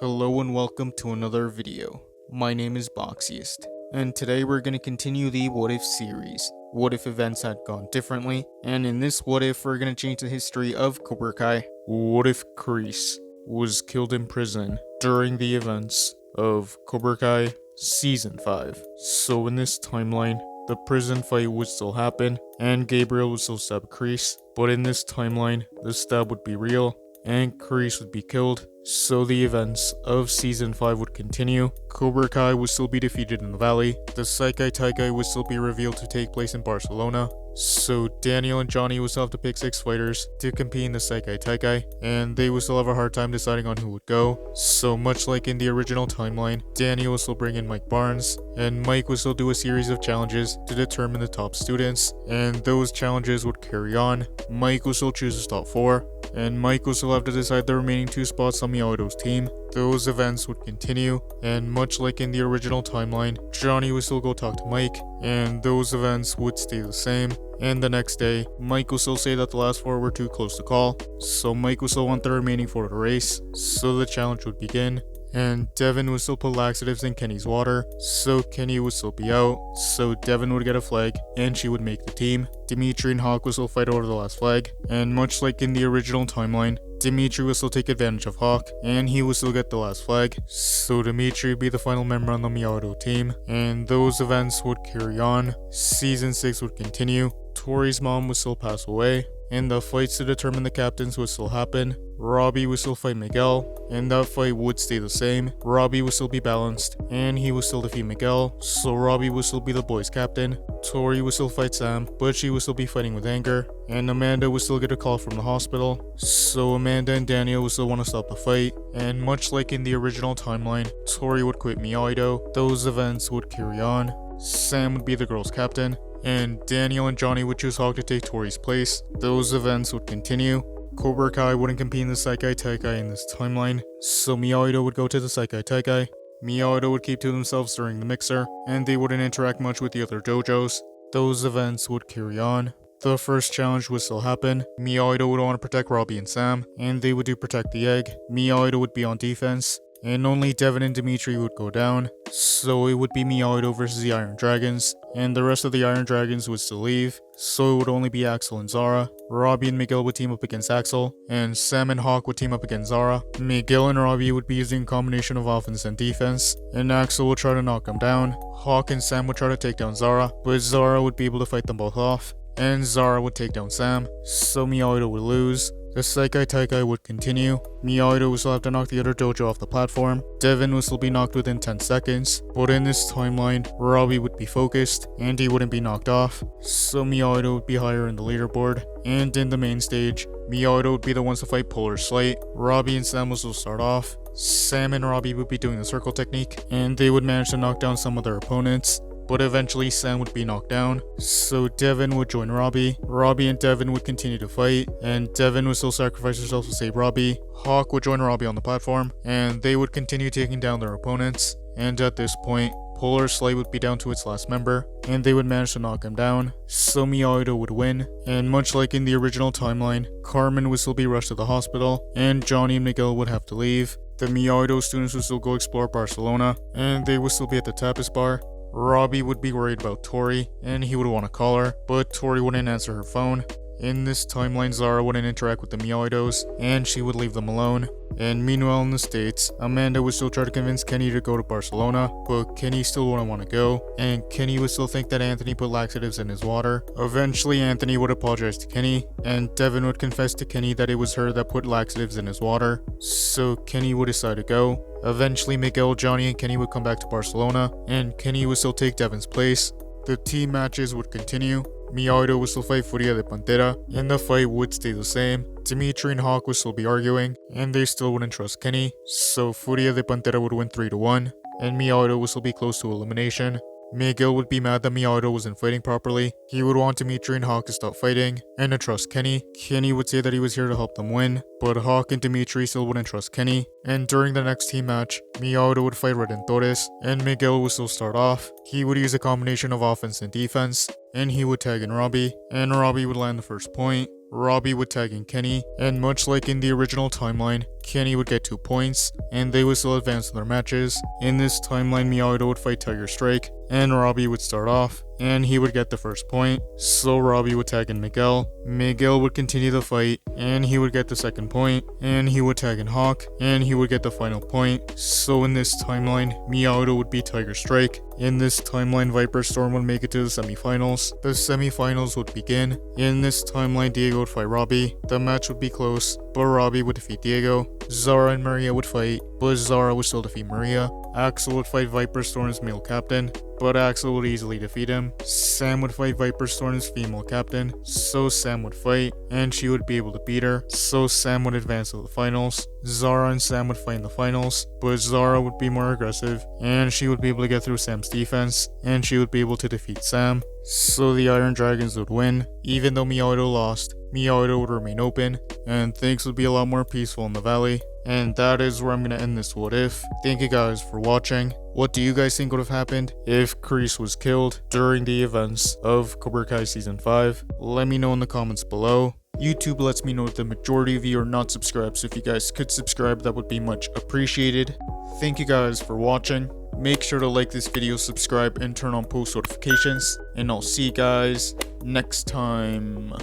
Hello and welcome to another video. My name is Boxiest, and today we're going to continue the What If series. What if events had gone differently? And in this What If, we're going to change the history of Cobra Kai. What if Kreese was killed in prison during the events of Cobra Kai Season 5? So in this timeline, the prison fight would still happen, and Gabriel would still stab Kreese, but in this timeline, the stab would be real, and Kreese would be killed. So the events of Season 5 would continue. Cobra Kai would still be defeated in the valley. The Sekai Taikai would still be revealed to take place in Barcelona. So Daniel and Johnny would still have to pick 6 fighters to compete in the Sekai Taikai, and they would still have a hard time deciding on who would go. So much like in the original timeline, Daniel would still bring in Mike Barnes, and Mike would still do a series of challenges to determine the top students, and those challenges would carry on. Mike would still choose his top 4, and Mike would still have to decide the remaining 2 spots on Miyamoto's team. Those events would continue, and much like in the original timeline, Johnny would still go talk to Mike, and those events would stay the same. And the next day, Mike will still say that the last 4 were too close to call, so Mike will still want the remaining 4 to race, so the challenge would begin. And Devin would still put laxatives in Kenny's water, so Kenny would still be out, so Devin would get a flag, and she would make the team. Dimitri and Hawk would still fight over the last flag, and much like in the original timeline, Dimitri will still take advantage of Hawk, and he will still get the last flag, so Dimitri would be the final member on the Miyamoto team, and those events would carry on. Season 6 would continue. Tory's mom would still pass away, and the fights to determine the captains would still happen. Robbie would still fight Miguel, and that fight would stay the same. Robbie would still be balanced, and he would still defeat Miguel, so Robbie would still be the boys' captain. Tori would still fight Sam, but she would still be fighting with anger, and Amanda would still get a call from the hospital, so Amanda and Daniel would still want to stop the fight, and much like in the original timeline, Tori would quit Miyagi-Do. Those events would carry on. Sam would be the girls' captain, and Daniel and Johnny would choose Hawk to take Tori's place. Those events would continue. Cobra Kai wouldn't compete in the Sekai Taikai in this timeline, so Miyagi-Do would go to the Sekai Taikai. Miyagi-Do would keep to themselves during the mixer, and they wouldn't interact much with the other dojos. Those events would carry on. The first challenge would still happen. Miyagi-Do would want to protect Robbie and Sam, and they would do protect the egg. Miyagi-Do would be on defense, and only Devin and Dimitri would go down, so it would be Miyagi-Do versus the Iron Dragons, and the rest of the Iron Dragons would still leave, so it would only be Axel and Zara. Robbie and Miguel would team up against Axel, and Sam and Hawk would team up against Zara. Miguel and Robbie would be using a combination of offense and defense, and Axel would try to knock him down. Hawk and Sam would try to take down Zara, but Zara would be able to fight them both off, and Zara would take down Sam, so Miyagi-Do would lose. The Sekai Taikai would continue. Miyagi-Do would still have to knock the other dojo off the platform. Devin would still be knocked within 10 seconds. But in this timeline, Robbie would be focused, and he wouldn't be knocked off. So Miyagi-Do would be higher in the leaderboard. And in the main stage, Miyagi-Do would be the ones to fight Polar Slate. Robbie and Sam would still start off. Sam and Robbie would be doing the circle technique, and they would manage to knock down some of their opponents. But eventually Sam would be knocked down, so Devin would join Robbie. Robbie and Devin would continue to fight, and Devin would still sacrifice herself to save Robbie. Hawk would join Robbie on the platform, and they would continue taking down their opponents. And at this point, Polar Slate would be down to its last member, and they would manage to knock him down, so Miyagi-Do would win. And much like in the original timeline, Carmen would still be rushed to the hospital, and Johnny and Miguel would have to leave. The Miyagi-Do students would still go explore Barcelona, and they would still be at the tapas bar. Robbie would be worried about Tori, and he would want to call her, but Tori wouldn't answer her phone. In this timeline, Zara wouldn't interact with the Miyagi-Dos, and she would leave them alone. And meanwhile in the States, Amanda would still try to convince Kenny to go to Barcelona, but Kenny still wouldn't want to go, and Kenny would still think that Anthony put laxatives in his water. Eventually, Anthony would apologize to Kenny, and Devin would confess to Kenny that it was her that put laxatives in his water, so Kenny would decide to go. Eventually, Miguel, Johnny, and Kenny would come back to Barcelona, and Kenny would still take Devin's place. The team matches would continue. Miyagi-Do would still fight Furia de Pantera, and the fight would stay the same. Dimitri and Hawk would still be arguing, and they still wouldn't trust Kenny, so Furia de Pantera would win 3-1, and Miyagi-Do would still be close to elimination. Miguel would be mad that Miyagi-Do wasn't fighting properly. He would want Dimitri and Hawk to stop fighting, and to trust Kenny. Kenny would say that he was here to help them win, but Hawk and Dimitri still wouldn't trust Kenny. And during the next team match, Miyagi-Do would fight Redentores, and Miguel would still start off. He would use a combination of offense and defense, and he would tag in Robbie, and Robbie would land the first point. Robbie would tag in Kenny, and much like in the original timeline, Kenny would get 2 points, and they would still advance in their matches. In this timeline, Miyagi would fight Tiger Strike, and Robbie would start off, and he would get the first point, so Robbie would tag in Miguel. Miguel would continue the fight, and he would get the second point, and he would tag in Hawk, and he would get the final point. So in this timeline, Miyagi would beat Tiger Strike. In this timeline, Viper Storm would make it to the semifinals. The semifinals would begin. In this timeline, Diego would fight Robbie. The match would be close, but Robbie would defeat Diego. Zara and Maria would fight, but Zara would still defeat Maria. Axel would fight Viper Storm's male captain, but Axel would easily defeat him. Sam would fight Viper Storm's female captain, so Sam would fight, and she would be able to beat her, so Sam would advance to the finals. Zara and Sam would fight in the finals, but Zara would be more aggressive, and she would be able to get through Sam's defense, and she would be able to defeat Sam. So the Iron Dragons would win. Even though Miyagi lost, Miyagi would remain open, and things would be a lot more peaceful in the valley. And that is where I'm going to end this what if. Thank you guys for watching. What do you guys think would have happened if Kreese was killed during the events of Cobra Kai Season 5? Let me know in the comments below. YouTube lets me know that the majority of you are not subscribed, so if you guys could subscribe, that would be much appreciated. Thank you guys for watching. Make sure to like this video, subscribe, and turn on post notifications. And I'll see you guys next time.